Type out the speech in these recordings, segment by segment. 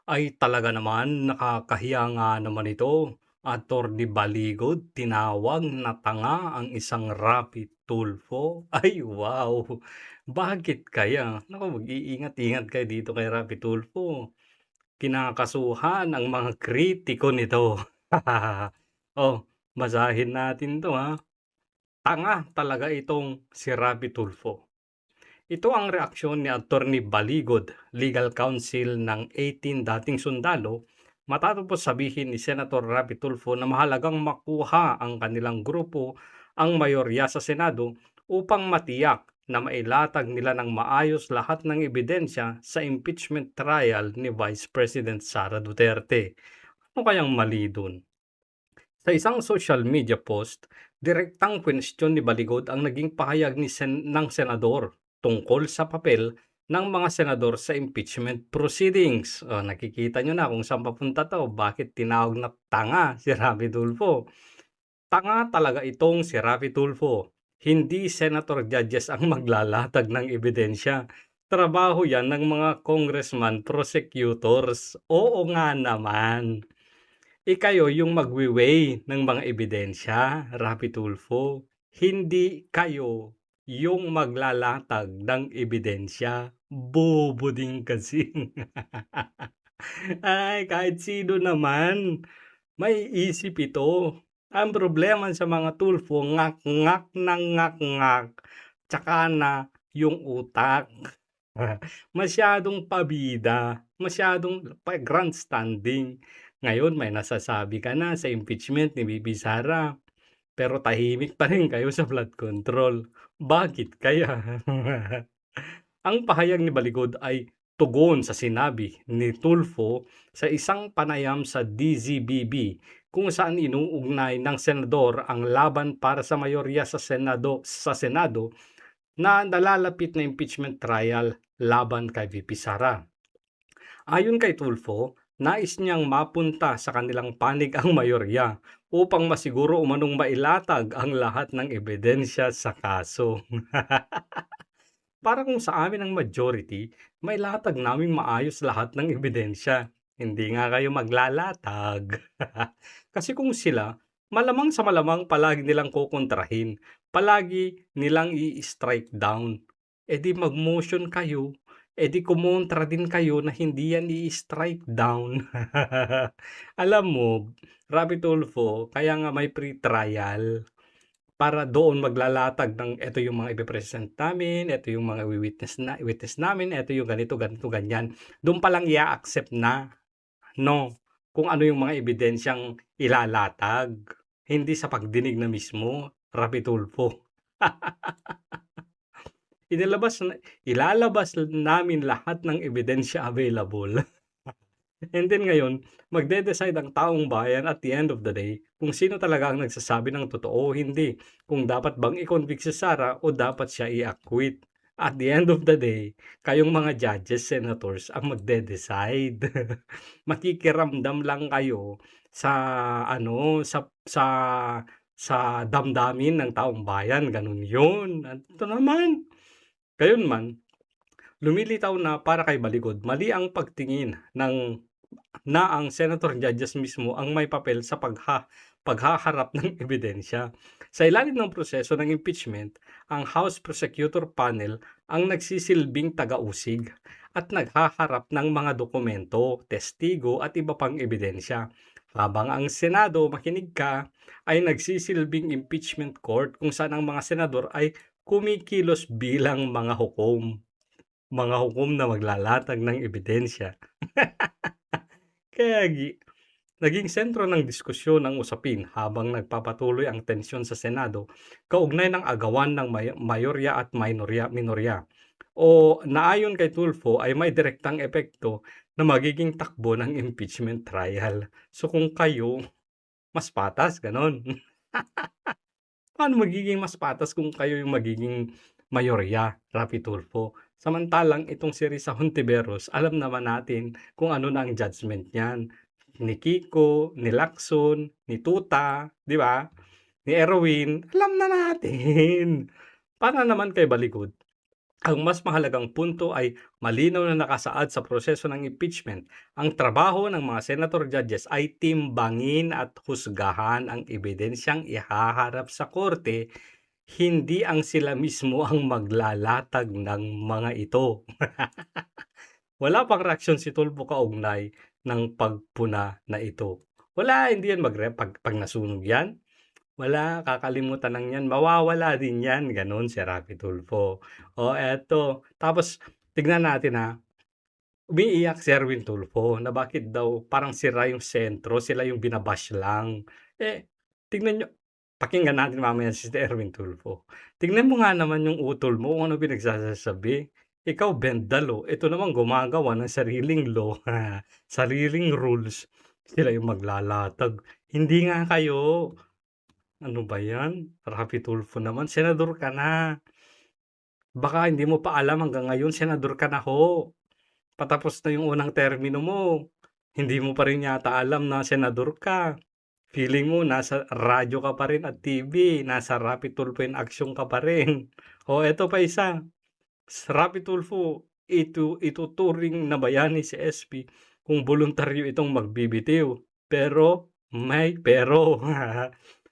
Ay talaga naman, nakakahiya nga naman ito. Attorney Baligod, tinawag na tanga ang isang Rapi Tulfo. Ay wow! Bakit kaya? Naku, mag-iingat-ingat kayo dito kay Rapi Tulfo. Kinakasuhan ang mga kritiko nito. Oh, basahin natin 'to, ha. Tanga talaga itong si Rapi Tulfo. Ito ang reaksyon ni Attorney Baligod, legal counsel ng 18 dating sundalo, matapos sabihin ni Senator Rapi Tulfo na mahalagang makuha ang kanilang grupo ang mayorya sa Senado upang matiyak na mailatag nila ng maayos lahat ng ebidensya sa impeachment trial ni Vice President Sara Duterte. Ano kayang mali dun? Sa isang social media post, direktang kwestiyon ni Baligod ang naging pahayag ng senador tungkol sa papel ng mga senador sa impeachment proceedings. O, nakikita nyo na kung saan papunta to. Bakit tinawag na tanga si Rapi Tulfo? Tanga talaga itong si Rapi Tulfo. Hindi senator judges ang maglalatag ng ebidensya. Trabaho yan ng mga congressman prosecutors. Oo nga naman. Kayo yung magwe-weigh ng mga ebidensya, Rapi Tulfo. Hindi kayo yung maglalatag ng ebidensya. Bobo din kasi. Ay, kahit sino naman, may isip ito. Ang problema sa mga Tulfo, ngak-ngak ng ngak-ngak, tsaka na yung utak. Masyadong pabida, masyadong grandstanding. Ngayon may nasasabi ka na sa impeachment ni Bibi Sara, pero tahimik pa rin kayo sa flood control. Bakit kaya? Ang pahayag ni Baligod ay tugon sa sinabi ni Tulfo sa isang panayam sa DZBB kung saan inuugnay ng senador ang laban para sa mayorya sa Senado na nalalapit na impeachment trial laban kay VP Sara. Ayon kay Tulfo, nais niyang mapunta sa kanilang panig ang mayorya upang masiguro umanong mailatag ang lahat ng ebidensya sa kaso. Para kung sa amin ang majority, mailatag naming maayos lahat ng ebidensya. Hindi nga kayo maglalatag. Kasi kung sila, malamang sa malamang palagi nilang kukontrahin, palagi nilang i-strike down. E di mag-motion kayo, e di kumontra din kayo na hindi yan i-strike down. Alam mo, Rapi Tulfo, kaya nga may pre-trial para doon maglalatag ng eto yung mga ipe-present namin, eto yung mga witness namin, eto yung ganito, ganito, ganyan. Doon pa lang i-accept na, no, kung ano yung mga ebidensyang ilalatag. Hindi sa pagdinig na mismo, Rapi Tulfo. Ilalabas namin lahat ng ebidensya available. And then ngayon, magde-decide ang taong bayan at the end of the day kung sino talaga ang nagsasabi ng totoo o hindi. Kung dapat bang i-convict si Sara o dapat siya i-acquit. At the end of the day, kayong mga judges, senators ang magde-decide. Makikiramdam lang kayo sa sa damdamin ng taong bayan, ganun 'yun. At ito naman, gayunman, lumilitaw na para kay Baligod, mali ang pagtingin na ang senator judges mismo ang may papel sa paghaharap ng ebidensya. Sa ilalim ng proseso ng impeachment, ang House Prosecutor Panel ang nagsisilbing taga-usig at naghaharap ng mga dokumento, testigo at iba pang ebidensya. Habang ang Senado, makinig ka, ay nagsisilbing impeachment court kung saan ang mga senador ay kumikilos bilang mga hukom na maglalatag ng ebidensya. Kaya naging sentro ng diskusyon ang usapin habang nagpapatuloy ang tensyon sa Senado kaugnay ng agawan ng mayorya at minorya. O naayon kay Tulfo ay may direktang epekto na magiging takbo ng impeachment trial. So kung kayo, mas patas, ganon. Paano magiging mas patas kung kayo yung magiging mayorya, Rapi Tulfo? Samantalang itong si Risa Hontiveros, alam naman natin kung ano na ang judgment niyan. Ni Kiko, ni Lacson, ni Tuta, di ba? Ni Erwin, alam na natin. Para naman kay Baligod, Ang mas mahalagang punto ay malinaw na nakasaad sa proseso ng impeachment. Ang trabaho ng mga senator judges ay timbangin at husgahan ang ebidensyang ihaharap sa korte, hindi ang sila mismo ang maglalatag ng mga ito. Wala pang reaksyon si Tulfo kaugnay ng pagpuna na ito. Wala, hindi yan pag nasunog yan. Wala, kakalimutan lang yan, mawawala din yan, gano'n si Rapi Tulfo. O eto, tapos tignan natin ha, umiiyak si Erwin Tulfo na bakit daw parang sira yung sentro, sila yung binabash lang. Tignan nyo, pakinggan natin mamaya si Erwin Tulfo. Tignan mo nga naman yung utol mo kung ano pinagsasabi. Ikaw, bendalo. Ito naman gumagawa ng sariling law, sariling rules. Sila yung maglalatag. Hindi nga kayo. Ano ba yan? Rapi Tulfo naman, senador ka na. Baka hindi mo pa alam hanggang ngayon, senador ka na ho. Patapos na yung unang termino mo. Hindi mo pa rin yata alam na senador ka. Feeling mo nasa radyo ka pa rin at TV, nasa Rapi Tulfo in action ka pa rin. O eto pa isa, Rapi Tulfo, ituturing na bayani si SP kung voluntaryo itong magbibitiw. Pero may pero.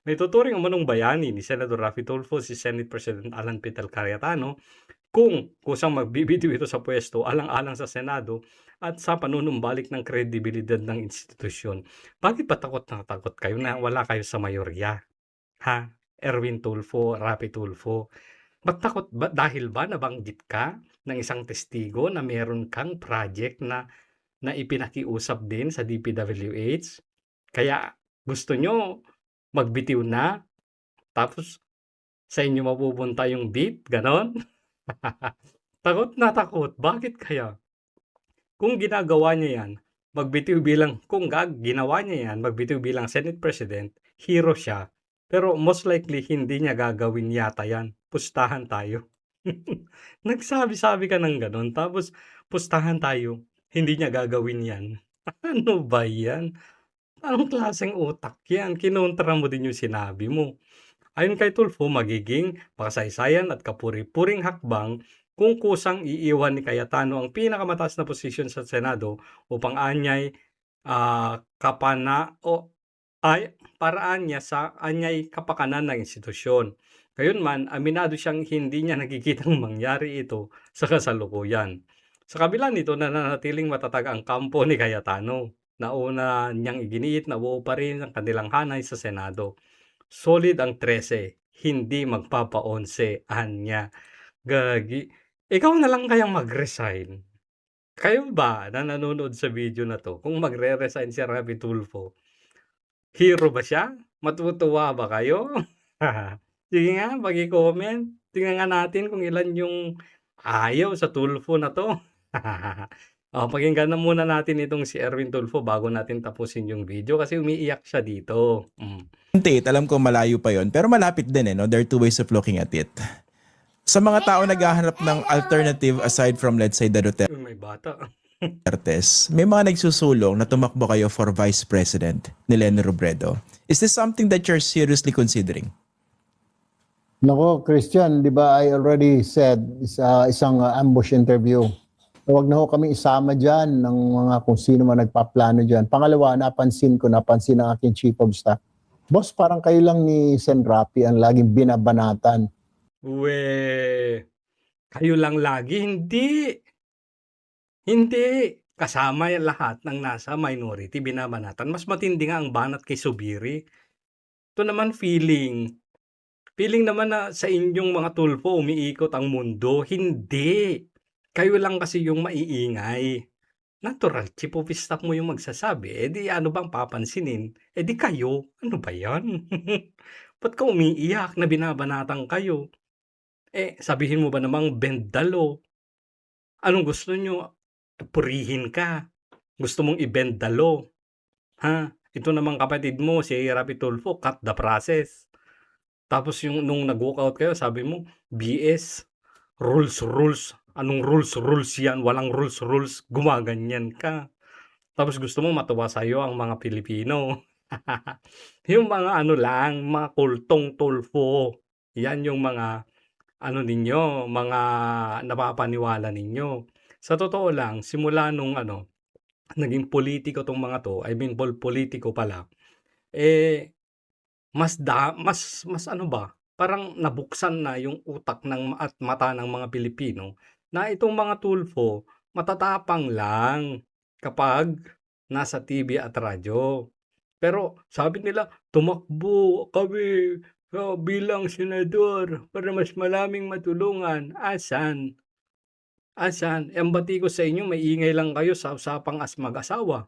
May tuturing umanong bayani ni Senador Rafi Tulfo si Senate President Alan Pital Cayetano kung kusang magbibitiw ito sa pwesto alang-alang sa Senado at sa panunumbalik ng kredibilidad ng institusyon. Bakit ba takot na takot kayo na wala kayo sa mayorya? Ha? Erwin Tulfo, Rapi Tulfo. Ba't takot ba? Dahil ba nabanggit ka ng isang testigo na meron kang project na ipinakiusap din sa DPWH? Kaya gusto nyo magbitiw na, tapos sa inyo mapupunta yung beat, ganon? Takot na takot. Bakit kaya? Kung ginagawa niya yan, ginawa niya yan, magbitiw bilang Senate President, hero siya. Pero most likely, hindi niya gagawin yata yan. Pustahan tayo. Nagsabi-sabi ka ng ganon, tapos pustahan tayo, hindi niya gagawin yan. Ano ba yan? Anong klaseng utak yan? Kinontra mo din yung sinabi mo. Ayon kay Tulfo, magiging makasaysayan at kapuri-puring hakbang kung kusang iiwan ni Cayetano ang pinakamataas na posisyon sa Senado upang anyay paraan niya sa anyay kapakanan ng institusyon. Gayunman, aminado siyang hindi niya nakikitang mangyari ito sa kasalukuyan. Sa kabila nito, nananatiling matatag ang kampo ni Cayetano. Nauna niyang iginiit na buo pa rin ang kanilang hanay sa Senado. Solid ang 13, hindi magpapa-11, anya. Gagi. Ikaw na lang kayang mag-resign. Kayo ba na nanonood sa video na to, kung magre-resign si Rapi Tulfo, hero ba siya? Matutuwa ba kayo? Sige nga, paki-comment. Tingnan nga natin kung ilan yung ayaw sa Tulfo na to. Pakinggan na muna natin itong si Erwin Tulfo bago natin tapusin yung video kasi umiiyak siya dito. 28, alam ko malayo pa yon, pero malapit din no? There are two ways of looking at it. Sa mga tao naghahanap ng alternative aside from let's say the May bata. Dutertes, may mga nagsusulong na tumakbo kayo for Vice President ni Leni Robredo. Is this something that you're seriously considering? Nako, Christian, di ba I already said isang ambush interview. Huwag na ho kami isama dyan ng mga kung sino man nagpaplano dyan. Pangalawa, napansin ng aking chief of staff. Boss, parang kayo lang ni Sen. Rapi ang laging binabanatan. Kayo lang lagi, hindi. Hindi. Kasama yung lahat ng nasa minority, binabanatan. Mas matindi nga ang banat kay Subiri. Ito naman feeling. Feeling naman na sa inyong mga Tulfo umiikot ang mundo. Hindi. Kayo lang kasi yung maiingay. Natural, chief of staff mo yung magsasabi. Di ano bang papansinin? Di kayo. Ano ba yan? Ba't ka umiiyak na binabanatan kayo? Sabihin mo ba namang bendalo? Anong gusto nyo? Purihin ka. Gusto mong ibendalo. Ha? Ito namang kapatid mo, si Rapi Tulfo, cut the process. Tapos nung nag-walkout kayo, sabi mo, BS, rules. Anong rules yan? Walang rules. Gumaganyan ka. Tapos gusto mo matuwa sa'yo ang mga Pilipino. Yung mga mga kultong Tulfo. Yan yung mga ano ninyo, mga napapaniwala ninyo. Sa totoo lang, simula nung ano, naging politiko 'tong mga 'to, I mean politiko pala, eh, mas ano ba, parang nabuksan na yung utak at mata ng mga Pilipino na itong mga Tulfo matatapang lang kapag nasa TV at radyo. Pero sabi nila, tumakbo kami bilang senador para mas maraming matulungan. Asan? Asan? Eh, ang bati ko sa inyo, maingay lang kayo sa usapang mag-asawa,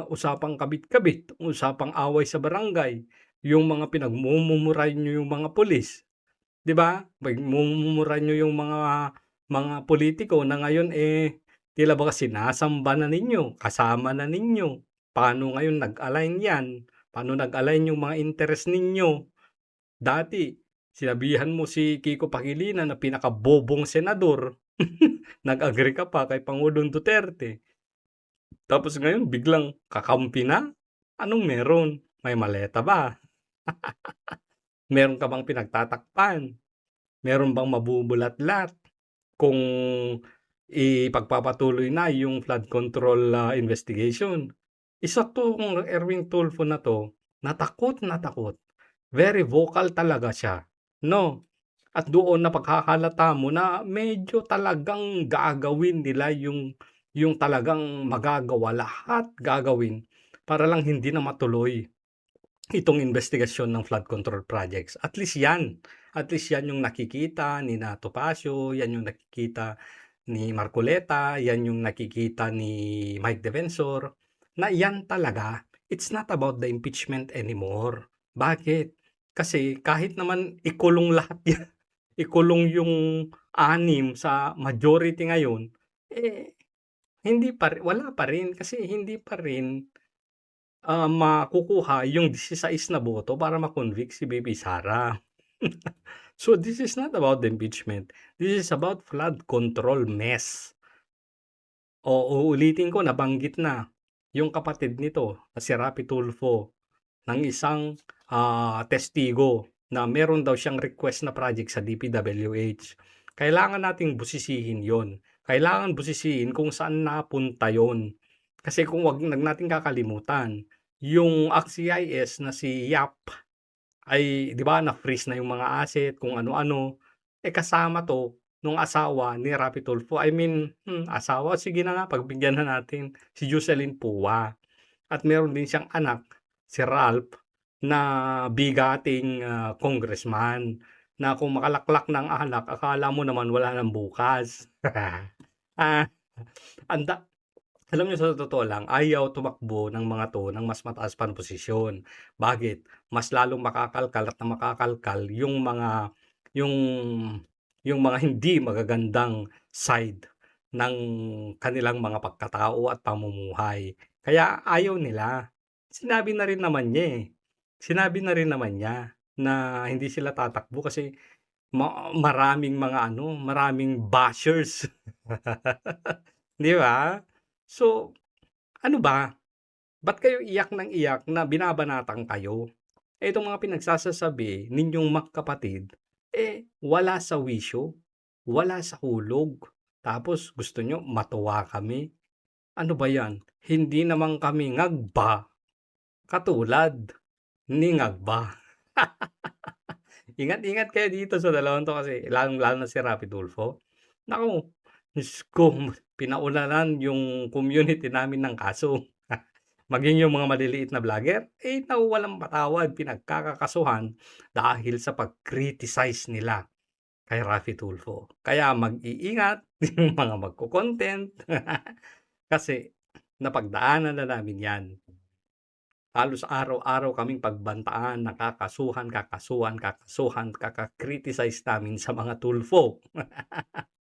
usapang kabit-kabit, usapang away sa barangay, yung mga pinagmumurahan niyo yung mga pulis, 'di ba? Pinagmumurahan niyo yung mga politiko na ngayon, tila ba sinasamba na ninyo, kasama na ninyo. Paano ngayon nag-align 'yan? Paano nag-align yung mga interes ninyo? Dati, sinabihan mo si Kiko Pangilinan na pinakabobong senador, nag-agree ka pa kay Pangulong Duterte. Tapos ngayon biglang kakampi na? Anong meron? May maleta ba? Meron ka bang pinagtatakpan? Meron bang mabubulat-lat kung ipagpapatuloy na yung flood control investigation? Isa 'tong Erwin Tulfo na 'to, na takot. Very vocal talaga siya, 'no? At doon napaghahalata mo na medyo talagang gagawin nila yung talagang magagawa, lahat gagawin para lang hindi na matuloy itong investigasyon ng flood control projects. At least 'yan yung nakikita ni Topacio, 'yan yung nakikita ni Marcoleta, 'yan yung nakikita ni Mike Defensor, na 'yan talaga, it's not about the impeachment anymore. Bakit? Kasi kahit naman ikulong lahat 'yan, ikulong yung 6 sa majority ngayon, hindi pa wala pa rin kasi hindi pa rin makukuha yung 16 na boto para ma-convict si Baby Sara. So, this is not about the impeachment. This is about flood control mess. O uulitin ko, nabanggit na yung kapatid nito na si Rapi Tulfo ng isang testigo na meron daw siyang request na project sa DPWH. Kailangan nating busisihin yon. Kailangan busisihin kung saan napunta yon. Kasi kung wag natin kakalimutan, yung ACT-CIS na si Yap ay 'di ba na-freeze na yung mga asset kung ano-ano, kasama 'to nung asawa ni Rapi Tulfo. I mean, asawa, sige na nga pagbigyan na natin, si Jocelyn Pua. At meron din siyang anak, si Ralph, na bigating congressman na kung makalaklak ng alak akala mo naman wala ng bukas. Ah, anda alam niyo sa totoo lang, ayaw tumakbo ng mga 'to ng mas mataas pang posisyon. Bakit? Mas lalong makakalkal yung yung mga hindi magagandang side ng kanilang mga pagkatao at pamumuhay. Kaya ayaw nila. Sinabi na rin naman niya, Sinabi na rin naman niya na hindi sila tatakbo kasi maraming mga ano, maraming bashers. 'Di ba? So, ano ba? Ba't kayo iyak ng iyak na binabanatan kayo? Itong mga pinagsasasabi ninyong magkapatid, wala sa wisyo, wala sa hulog. Tapos gusto nyo matuwa kami. Ano ba yan? Hindi naman kami ngagba katulad ni ngagba. Ingat-ingat kayo dito sa dalawang to kasi lalong-lalo na si Rapi Tulfo. Naku, Diyos ko, pinaulanan yung community namin ng kaso. Maging yung mga maliliit na vlogger, nawawalang patawad, pinagkakakasuhan dahil sa pag-criticize nila kay Rafi Tulfo. Kaya mag-iingat yung mga magko-content kasi napagdaanan na namin yan. Halos araw-araw kaming pagbantaan, nakakasuhan, kakakriticize namin sa mga Tulfo.